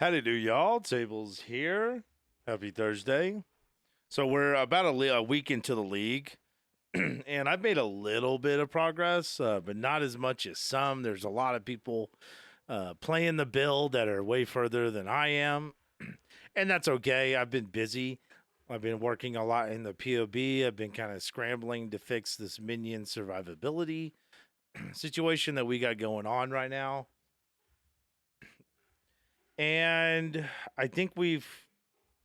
Howdy do, y'all. Tables here. Happy Thursday. So we're about a week into the league, and I've made a little bit of progress, but not as much as some. There's a lot of people playing the build that are way further than I am, and that's okay. I've been busy. I've been working a lot in the POB. I've been kind of scrambling to fix this minion survivability situation that we got going on right now. And I think we've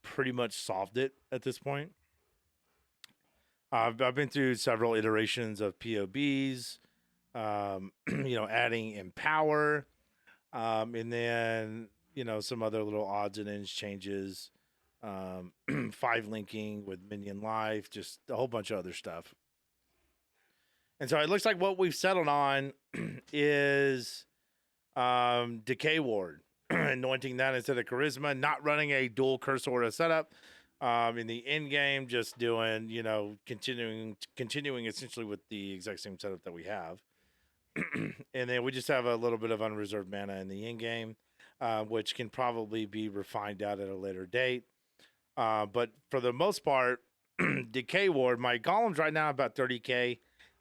pretty much solved it at this point. I've been through several iterations of POBs, adding Empower, and then, some other little odds and ends changes, 5 linking with Minion Life, just a whole bunch of other stuff. And so it looks like what we've settled on is Decay Ward. Anointing that instead of Charisma, not running a dual curse order setup. In the end game, just doing, continuing essentially with the exact same setup that we have. And then we just have a little bit of unreserved mana in the end game, which can probably be refined out at a later date. But for the most part, Decay Ward, my golems right now about 30k,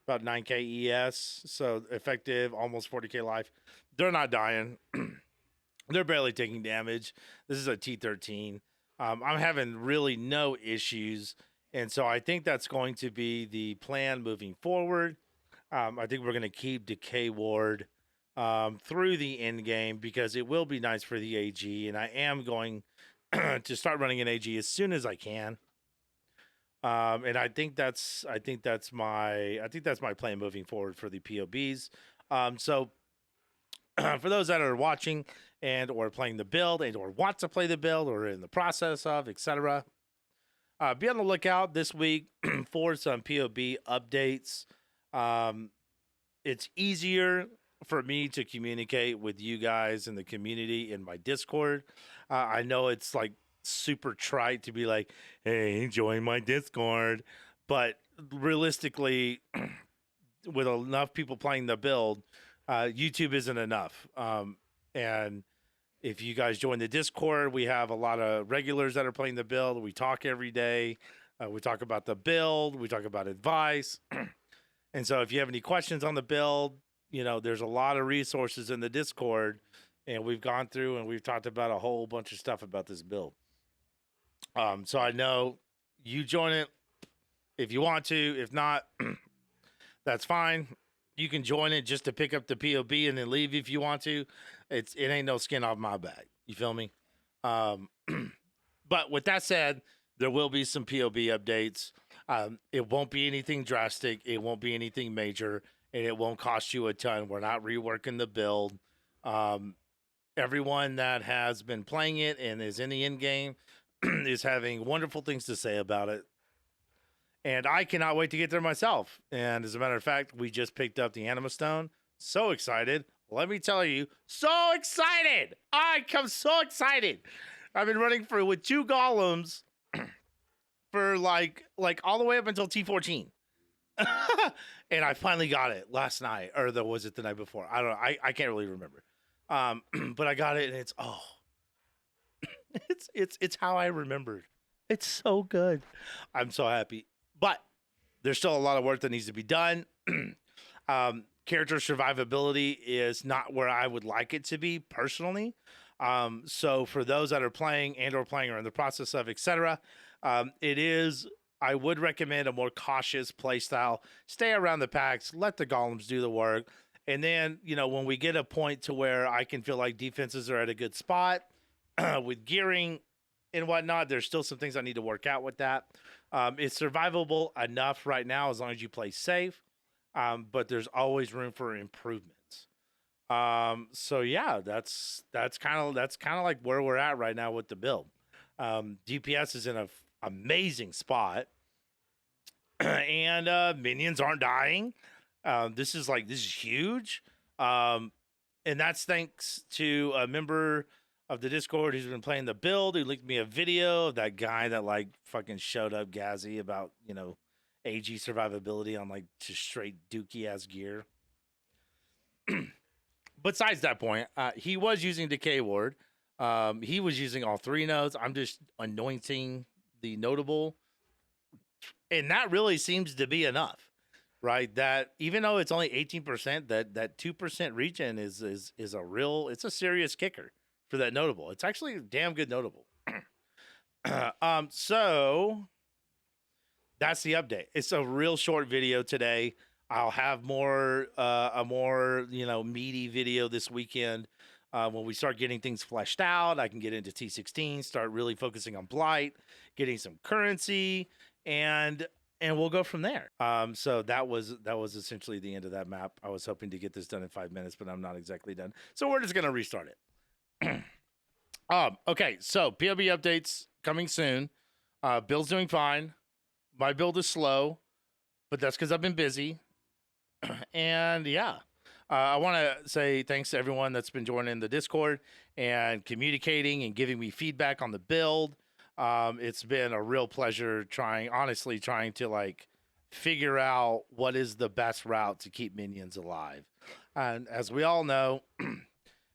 about 9k ES, so effective, almost 40k life. They're not dying. They're barely taking damage. This is a T13. I'm having really no issues. And so I think that's going to be the plan moving forward. I think we're going to keep Decay Ward through the end game because it will be nice for the AG. And I am going to start running an AG as soon as I can. And I think that's my plan moving forward for the POBs. So for those that are watching and or playing the build and or want to play the build or in the process of, etc., be on the lookout this week for some POB updates. It's easier for me to communicate with you guys in the community in my Discord. I know it's like super trite to be like, hey, join my Discord. But realistically, with enough people playing the build, YouTube isn't enough. And if you guys join the Discord, we have a lot of regulars that are playing the build. We talk every day. We talk about the build. We talk about advice. And so if you have any questions on the build, there's a lot of resources in the Discord. And we've gone through and we've talked about a whole bunch of stuff about this build. So I know you join it if you want to. If not, that's fine. You can join it just to pick up the POB and then leave if you want to. It ain't no skin off my back. You feel me? But with that said, there will be some POB updates. It won't be anything drastic. It won't be anything major, and it won't cost you a ton. We're not reworking the build. Everyone that has been playing it and is in the end game is having wonderful things to say about it. And I cannot wait to get there myself. And as a matter of fact, we just picked up the Anima Stone. So excited. Let me tell you, so excited. I come so excited. I've been running with 2 golems for like all the way up until T14. And I finally got it last night. Or was it the night before? I don't know. I can't really remember. But I got it and it's how I remembered. It's so good. I'm so happy. But there's still a lot of work that needs to be done. Character survivability is not where I would like it to be personally. So for those that are playing and or playing or in the process of, etc., I would recommend a more cautious play style. Stay around the packs, let the golems do the work. And then, when we get a point to where I can feel like defenses are at a good spot with gearing and whatnot, there's still some things I need to work out with that. It's survivable enough right now as long as you play safe, but there's always room for improvements. So yeah, that's kind of like where we're at right now with the build. DPS is in a amazing spot, and minions aren't dying. This is huge, and that's thanks to a member of the Discord who's been playing the build, who linked me a video of that guy that fucking showed up Gazzy about, AG survivability on just straight dookie ass gear. Besides that point, he was using Decay Ward. He was using all 3 nodes. I'm just anointing the notable, and that really seems to be enough, right? That even though it's only 18%, that 2% regen is a real, it's a serious kicker for that notable. It's actually a damn good notable. So that's the update. It's a real short video today. I'll have more a more meaty video this weekend. When we start getting things fleshed out, I can get into T16, start really focusing on Blight, getting some currency, and we'll go from there. So that was essentially the end of that map. I was hoping to get this done in 5 minutes, but I'm not exactly done. So we're just gonna restart it. Okay, so POB updates coming soon. Build's doing fine. My build is slow, but that's because I've been busy. And yeah, I want to say thanks to everyone that's been joining the Discord and communicating and giving me feedback on the build. It's been a real pleasure trying to like figure out what is the best route to keep minions alive. And as we all know,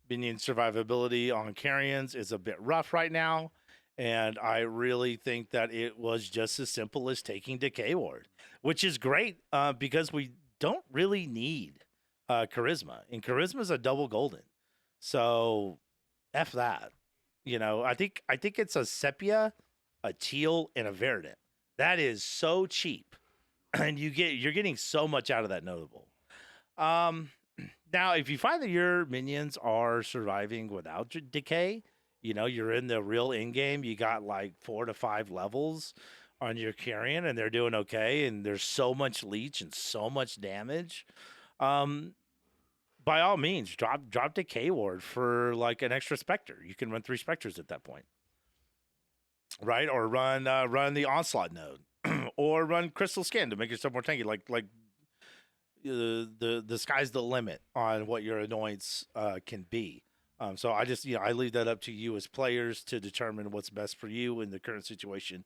minion survivability on Carrions is a bit rough right now. And I really think that it was just as simple as taking Decay Ward, which is great because we don't really need charisma, and charisma is a double golden. So F that. I think it's a sepia, a teal, and a verdant. That is so cheap, and you're getting so much out of that notable. Now, if you find that your minions are surviving without decay, you're in the real in game. You got like 4 to 5 levels on your Carrion, and they're doing okay. And there's so much leech and so much damage. By all means, drop Decay Ward for like an extra Spectre. You can run 3 Spectres at that point, right? Or run the Onslaught node, or run Crystal Skin to make yourself more tanky. Like the sky's the limit on what your anoints can be. So I just I leave that up to you as players to determine what's best for you in the current situation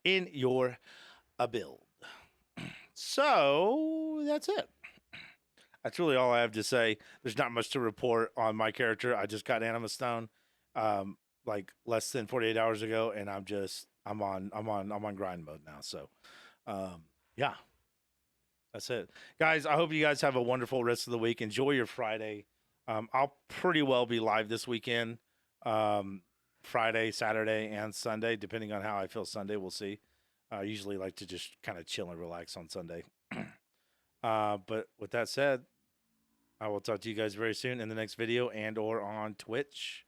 in your build. So that's it. That's really all I have to say. There's not much to report on my character. I just got Anima Stone like less than 48 hours ago, and I'm on grind mode now. So yeah. That's it. Guys, I hope you guys have a wonderful rest of the week. Enjoy your Friday. I'll pretty well be live this weekend. Friday, Saturday, and Sunday, depending on how I feel Sunday. We'll see. I usually like to just kind of chill and relax on Sunday. But with that said, I will talk to you guys very soon in the next video and or on Twitch.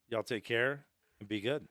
Y'all take care and be good.